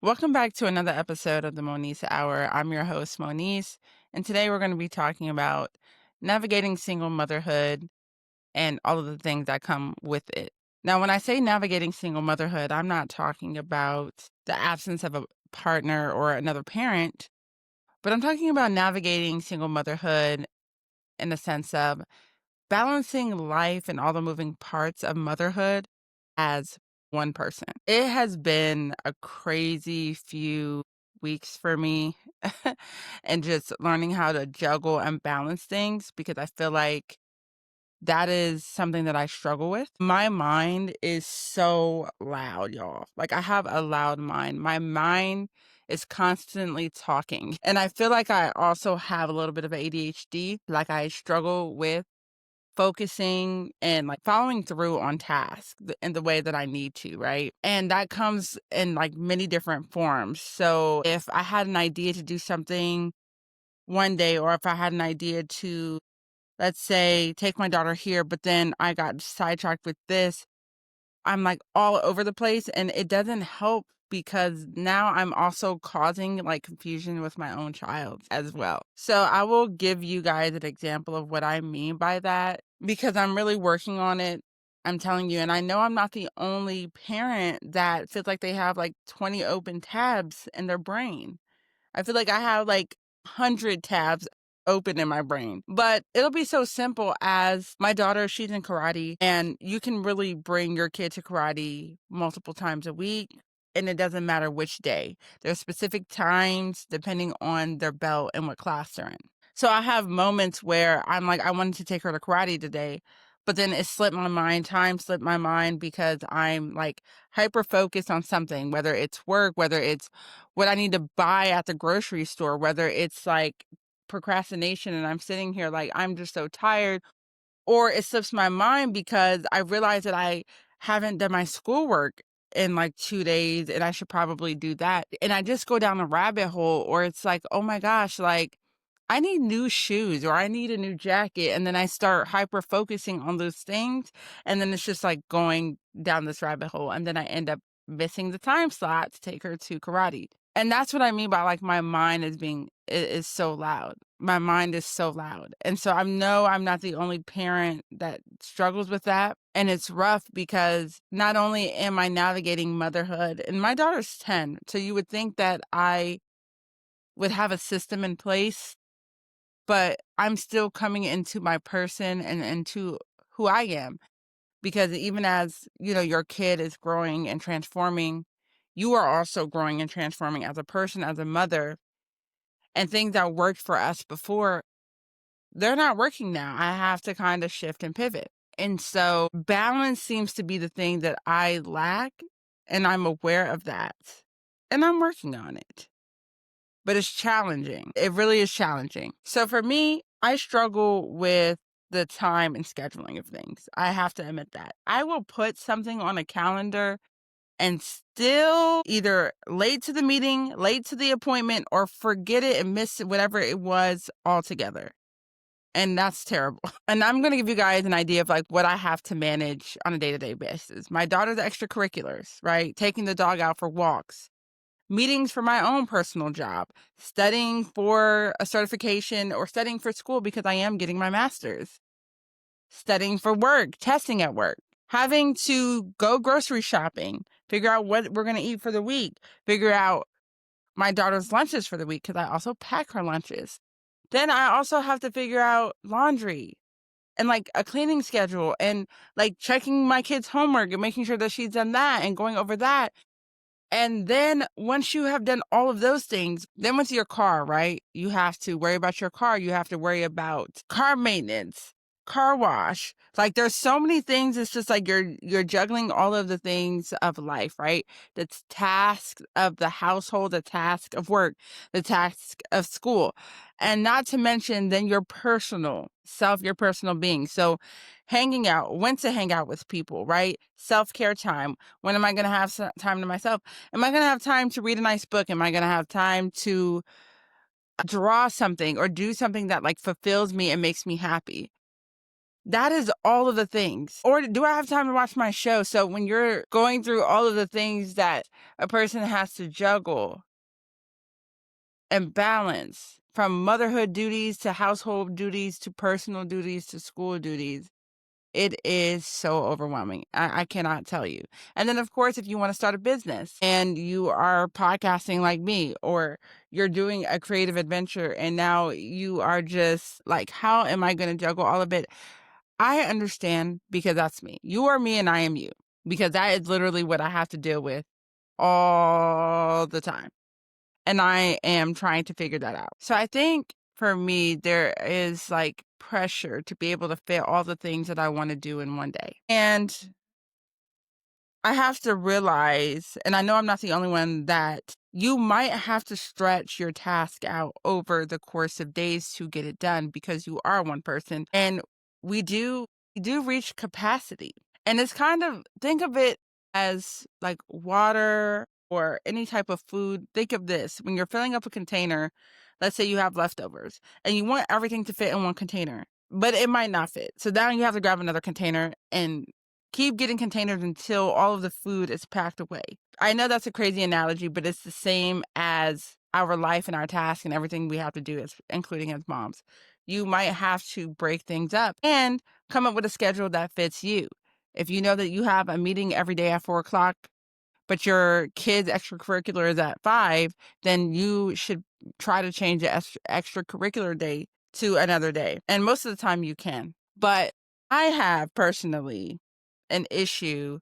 Welcome back to another episode of the Monice Hour. I'm your host, Monice, and today we're going to be talking about navigating single motherhood and all of the things that come with it. Now, when I say navigating single motherhood, I'm not talking about the absence of a partner or another parent, but I'm talking about navigating single motherhood in the sense of balancing life and all the moving parts of motherhood as one person. It has been a crazy few weeks for me and just learning how to juggle and balance things because I feel like that is something that I struggle with. My mind is so loud, y'all. Like, I have a loud mind. My mind is constantly talking. And I feel like I also have a little bit of ADHD. Like, I struggle with focusing and like following through on tasks in the way that I need to, right? And that comes in like many different forms. So if I had an idea to do something one day, or if I had an idea to, let's say, take my daughter here, but then I got sidetracked with this, I'm like all over the place and it doesn't help because now I'm also causing like confusion with my own child as well. So I will give you guys an example of what I mean by that because I'm really working on it. I'm telling you, and I know I'm not the only parent that feels like they have like 20 open tabs in their brain. I feel like I have like 100 tabs open in my brain. But it'll be so simple as my daughter, she's in karate, and you can really bring your kid to karate multiple times a week. And it doesn't matter which day. There's specific times depending on their belt and what class they're in. So I have moments where I'm like, I wanted to take her to karate today, but then it slipped my mind, time slipped my mind because I'm like hyper focused on something, whether it's work, whether it's what I need to buy at the grocery store, whether it's like procrastination and I'm sitting here like I'm just so tired, or it slips my mind because I realize that I haven't done my schoolwork in like 2 days and I should probably do that. And I just go down a rabbit hole, or it's like, oh my gosh, like I need new shoes or I need a new jacket. And then I start hyper focusing on those things. And then it's just like going down this rabbit hole. And then I end up missing the time slot to take her to karate. And that's what I mean by like my mind is so loud. My mind is so loud. And so I know I'm not the only parent that struggles with that. And it's rough because not only am I navigating motherhood, and my daughter's 10. So you would think that I would have a system in place, but I'm still coming into my person and into who I am. Because even as, your kid is growing and transforming, you are also growing and transforming as a person, as a mother, and things that worked for us before, they're not working now. I have to kind of shift and pivot. And so balance seems to be the thing that I lack, and I'm aware of that. And I'm working on it. But it's challenging. It really is challenging. So for me, I struggle with the time and scheduling of things. I have to admit that. I will put something on a calendar and still either late to the meeting, late to the appointment, or forget it and miss whatever it was altogether. And that's terrible. And I'm going to give you guys an idea of like what I have to manage on a day-to-day basis. My daughter's extracurriculars, right? Taking the dog out for walks, meetings for my own personal job, studying for a certification or studying for school because I am getting my master's, studying for work, testing at work, having to go grocery shopping, figure out what we're going to eat for the week, figure out my daughter's lunches for the week because I also pack her lunches. Then I also have to figure out laundry and like a cleaning schedule and like checking my kid's homework and making sure that she's done that and going over that. And then once you have done all of those things, then with your car, right? You have to worry about your car. You have to worry about car maintenance, car wash. Like there's so many things. It's just like you're juggling all of the things of life, right? The tasks of the household, the task of work, the task of school. And not to mention then your personal self, your personal being. So hanging out, when to hang out with people, right? Self-care time. When am I going to have time to myself? Am I going to have time to read a nice book? Am I going to have time to draw something or do something that like fulfills me and makes me happy? That is all of the things. Or do I have time to watch my show? So when you're going through all of the things that a person has to juggle and balance, from motherhood duties to household duties to personal duties to school duties, it is so overwhelming. I cannot tell you. And then, of course, if you want to start a business and you are podcasting like me, or you're doing a creative adventure and now you are just like, how am I going to juggle all of it? I understand, because that's me. You are me and I am you, because that is literally what I have to deal with all the time. And I am trying to figure that out. So I think for me, there is like pressure to be able to fit all the things that I want to do in one day. And I have to realize, and I know I'm not the only one, that you might have to stretch your task out over the course of days to get it done, because you are one person. And we do reach capacity. And it's kind of, think of it as like water or any type of food. Think of this: when you're filling up a container, let's say you have leftovers and you want everything to fit in one container, but it might not fit. So now you have to grab another container and keep getting containers until all of the food is packed away. I know that's a crazy analogy, but it's the same as our life and our task and everything we have to do, as, including as moms. You might have to break things up and come up with a schedule that fits you. If you know that you have a meeting every day at 4 o'clock, but your kid's extracurricular is at 5, then you should try to change the extracurricular day to another day. And most of the time you can. But I have personally an issue,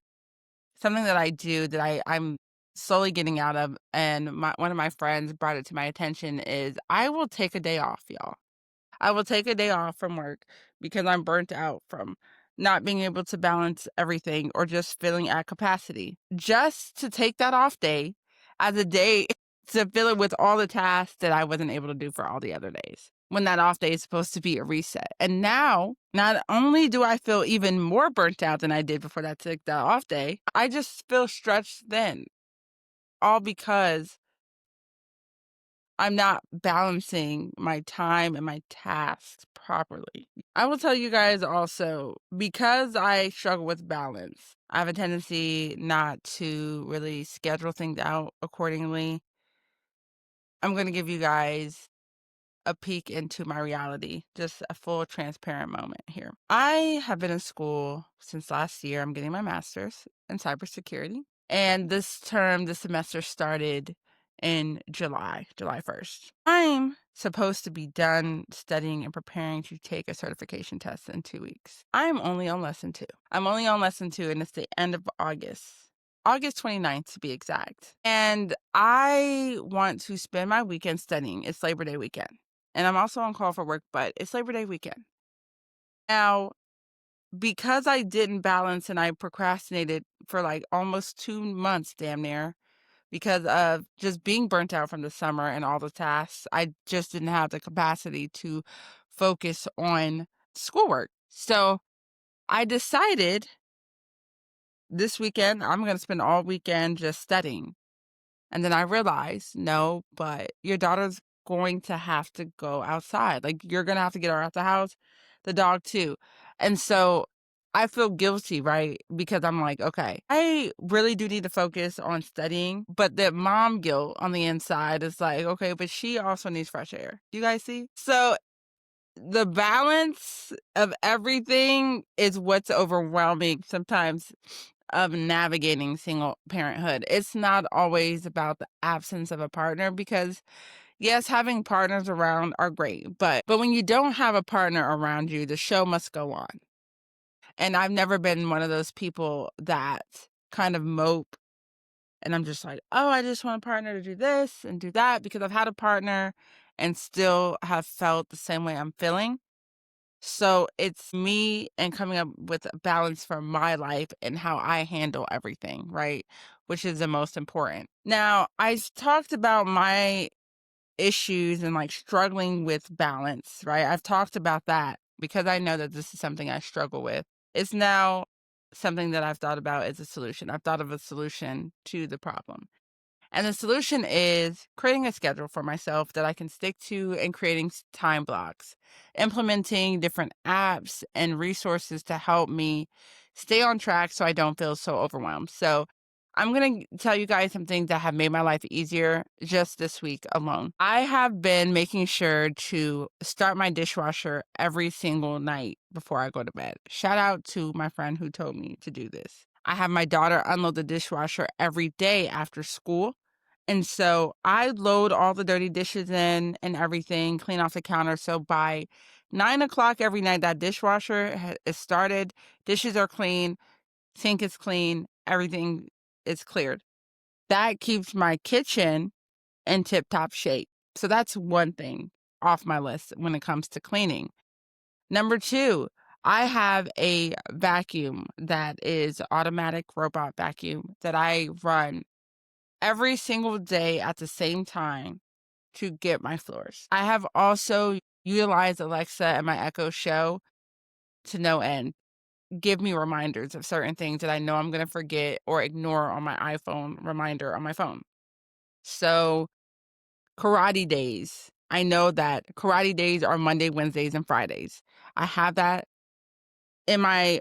something that I do that I'm slowly getting out of, and one of my friends brought it to my attention, is I will take a day off, y'all. I will take a day off from work because I'm burnt out from not being able to balance everything or just feeling at capacity. Just to take that off day as a day to fill it with all the tasks that I wasn't able to do for all the other days, when that off day is supposed to be a reset. And now, not only do I feel even more burnt out than I did before that took that off day, I just feel stretched then, all because I'm not balancing my time and my tasks properly. I will tell you guys also, because I struggle with balance, I have a tendency not to really schedule things out accordingly. I'm going to give you guys a peek into my reality, just a full transparent moment here. I have been in school since last year. I'm getting my master's in cybersecurity. And this semester started in July 1st. I'm supposed to be done studying and preparing to take a certification test in 2 weeks. I'm only on lesson 2. I'm only on lesson 2, and it's the end of August 29th to be exact. And I want to spend my weekend studying. It's Labor Day weekend. And I'm also on call for work, but it's Labor Day weekend. Now, because I didn't balance and I procrastinated for like almost 2 months, damn near, because of just being burnt out from the summer and all the tasks, I just didn't have the capacity to focus on schoolwork. So I decided this weekend, I'm going to spend all weekend just studying. And then I realized, no, but your daughter's going to have to go outside. Like, you're going to have to get her out the house, the dog too. And so I feel guilty, right? Because I'm like, okay, I really do need to focus on studying. But the mom guilt on the inside is like, okay, but she also needs fresh air. Do you guys see? So the balance of everything is what's overwhelming sometimes of navigating single parenthood. It's not always about the absence of a partner, because yes, having partners around are great, but when you don't have a partner around you, the show must go on. And I've never been one of those people that kind of mope, and I'm just like, oh, I just want a partner to do this and do that, because I've had a partner and still have felt the same way I'm feeling. So it's me and coming up with a balance for my life and how I handle everything, right? Which is the most important. Now, I talked about my issues and like struggling with balance, right? I've talked about that because I know that this is something I struggle with. It's now something that I've thought about as a solution. I've thought of a solution to the problem. And the solution is creating a schedule for myself that I can stick to and creating time blocks, implementing different apps and resources to help me stay on track so I don't feel so overwhelmed. So, I'm going to tell you guys some things that have made my life easier just this week alone. I have been making sure to start my dishwasher every single night before I go to bed. Shout out to my friend who told me to do this. I have my daughter unload the dishwasher every day after school. And so I load all the dirty dishes in and everything, clean off the counter. So by 9 o'clock every night, that dishwasher is started, dishes are clean, sink is clean, everything is cleared. That keeps my kitchen in tip top shape. So that's one thing off my list when it comes to cleaning. Number two, I have a vacuum that is automatic robot vacuum that I run every single day at the same time to get my floors. I have also utilized Alexa and my Echo Show to no end. Give me reminders of certain things that I know I'm going to forget or ignore on my iPhone reminder on my phone. So, karate days. I know that karate days are Monday, Wednesdays, and Fridays. I have that in my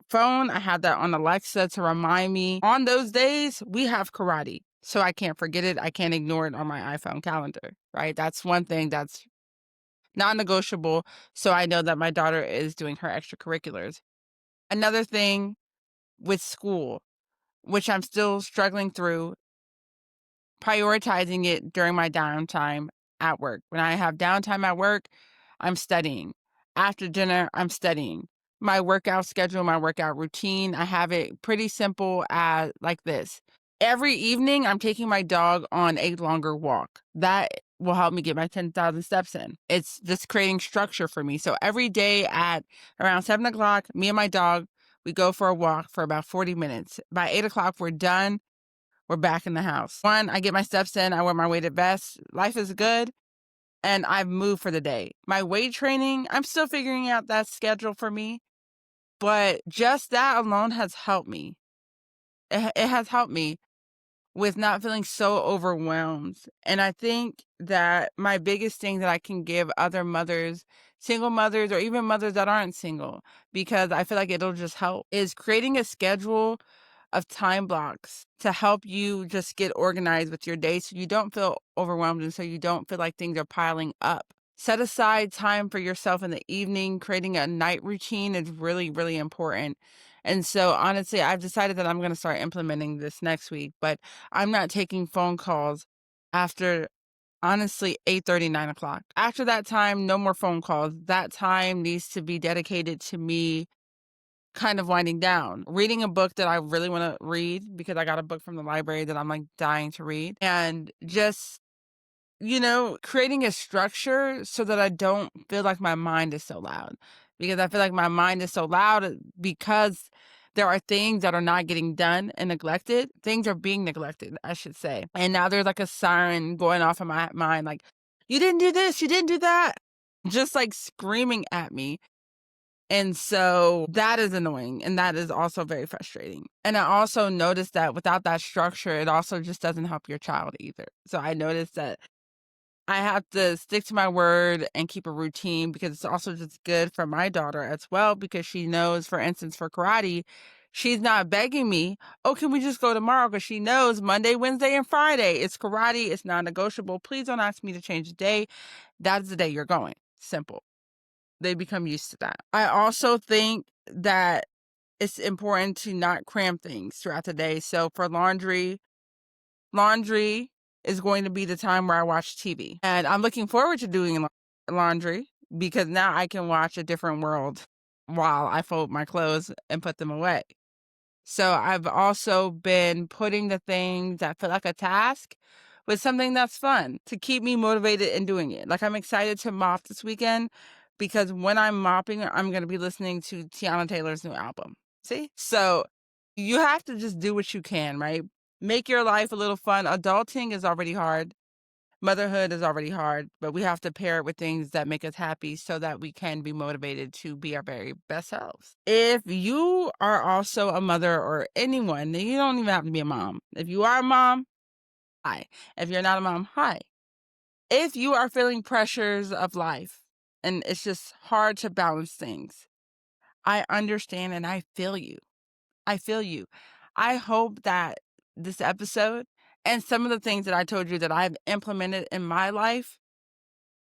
phone. I have that on Alexa to remind me on those days we have karate. So I can't forget it. I can't ignore it on my iPhone calendar, right? That's one thing that's non-negotiable. So I know that my daughter is doing her extracurriculars. Another thing with school, which I'm still struggling through, prioritizing it during my downtime at work. When I have downtime at work, I'm studying. After dinner, I'm studying. My workout schedule, my workout routine, I have it pretty simple as like this. Every evening, I'm taking my dog on a longer walk. That will help me get my 10,000 steps in. It's just creating structure for me. So every day at around 7 o'clock, me and my dog, we go for a walk for about 40 minutes. By 8 o'clock, we're done. We're back in the house. One, I get my steps in. I wear my weighted vest. Life is good. And I've moved for the day. My weight training, I'm still figuring out that schedule for me. But just that alone has helped me. It has helped me with not feeling so overwhelmed. And I think that my biggest thing that I can give other mothers, single mothers, or even mothers that aren't single, because I feel like it'll just help, is creating a schedule of time blocks to help you just get organized with your day so you don't feel overwhelmed and so you don't feel like things are piling up. Set aside time for yourself in the evening. Creating a night routine is really, really important. And so, honestly, I've decided that I'm going to start implementing this next week, but I'm not taking phone calls after, honestly, 8:30, 9 o'clock. After that time, no more phone calls. That time needs to be dedicated to me kind of winding down, reading a book that I really want to read because I got a book from the library that I'm like dying to read, and just, creating a structure so that I don't feel like my mind is so loud. Because I feel like my mind is so loud because there are things that are not getting done and neglected. Things are being neglected, I should say. And now there's like a siren going off in my mind, like, you didn't do this, you didn't do that, just like screaming at me. And so that is annoying, and that is also very frustrating. And I also noticed that without that structure, it also just doesn't help your child either. So I noticed that I have to stick to my word and keep a routine because it's also just good for my daughter as well, because she knows, for instance, for karate, she's not begging me, oh, can we just go tomorrow? Because she knows Monday, Wednesday, and Friday, it's karate. It's non-negotiable. Please don't ask me to change the day. That is the day you're going. Simple. They become used to that. I also think that it's important to not cram things throughout the day. So for laundry is going to be the time where I watch TV. And I'm looking forward to doing laundry because now I can watch a different world while I fold my clothes and put them away. So I've also been putting the things that feel like a task with something that's fun to keep me motivated in doing it. Like, I'm excited to mop this weekend because when I'm mopping, I'm going to be listening to Tiana Taylor's new album. See? So you have to just do what you can, right? Make your life a little fun. Adulting is already hard. Motherhood is already hard, but we have to pair it with things that make us happy so that we can be motivated to be our very best selves. If you are also a mother or anyone, then you don't even have to be a mom. If you are a mom, Hi. If you're not a mom, hi. If you are feeling pressures of life and it's just hard to balance things, I understand and I feel you. I feel you. I hope that this episode and some of the things that I told you that I've implemented in my life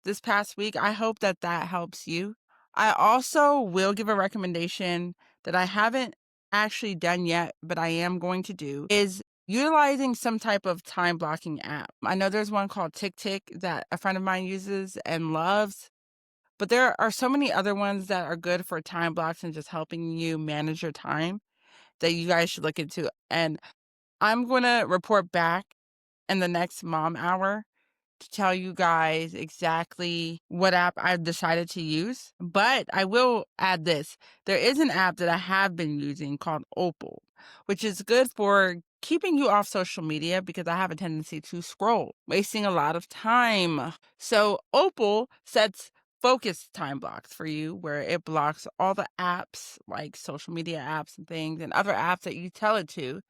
this past week, I hope that that helps you. I also will give a recommendation that I haven't actually done yet, but I am going to do is utilizing some type of time blocking app. I know there's one called Tick that a friend of mine uses and loves, but there are so many other ones that are good for time blocks and just helping you manage your time that you guys should look into. And I'm going to report back in the next mom hour to tell you guys exactly what app I've decided to use. But I will add this. There is an app that I have been using called Opal, which is good for keeping you off social media because I have a tendency to scroll, wasting a lot of time. So Opal sets focus time blocks for you where it blocks all the apps like social media apps and things and other apps that you tell it to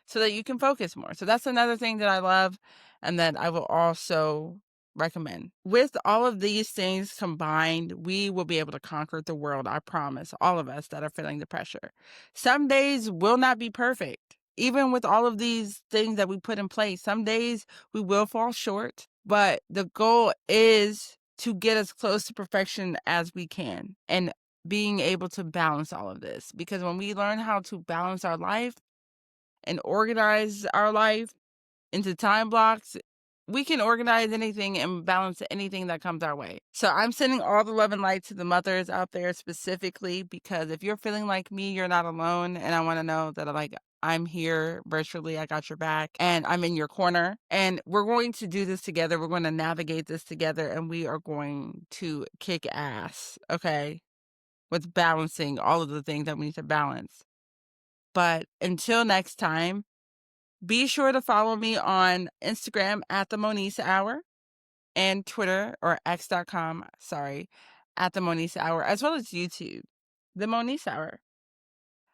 so that you can focus more. So that's another thing that I love and that I will also recommend. With all of these things combined, we will be able to conquer the world. I promise, all of us that are feeling the pressure. Some days will not be perfect. Even with all of these things that we put in place, some days we will fall short, but the goal is to get as close to perfection as we can and being able to balance all of this. Because when we learn how to balance our life, and organize our life into time blocks, we can organize anything and balance anything that comes our way. So I'm sending all the love and light to the mothers out there specifically because if you're feeling like me, you're not alone. And I want to know that I'm here virtually. I got your back and I'm in your corner. And we're going to do this together. We're going to navigate this together and we are going to kick ass, okay, with balancing all of the things that we need to balance. But until next time, be sure to follow me on Instagram at the Monice Hour and Twitter or x.com, sorry, at the Monice Hour, as well as YouTube, the Monice Hour.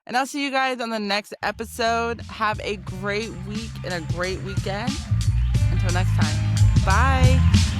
And I'll see you guys on the next episode. Have a great week and a great weekend. Until next time, bye.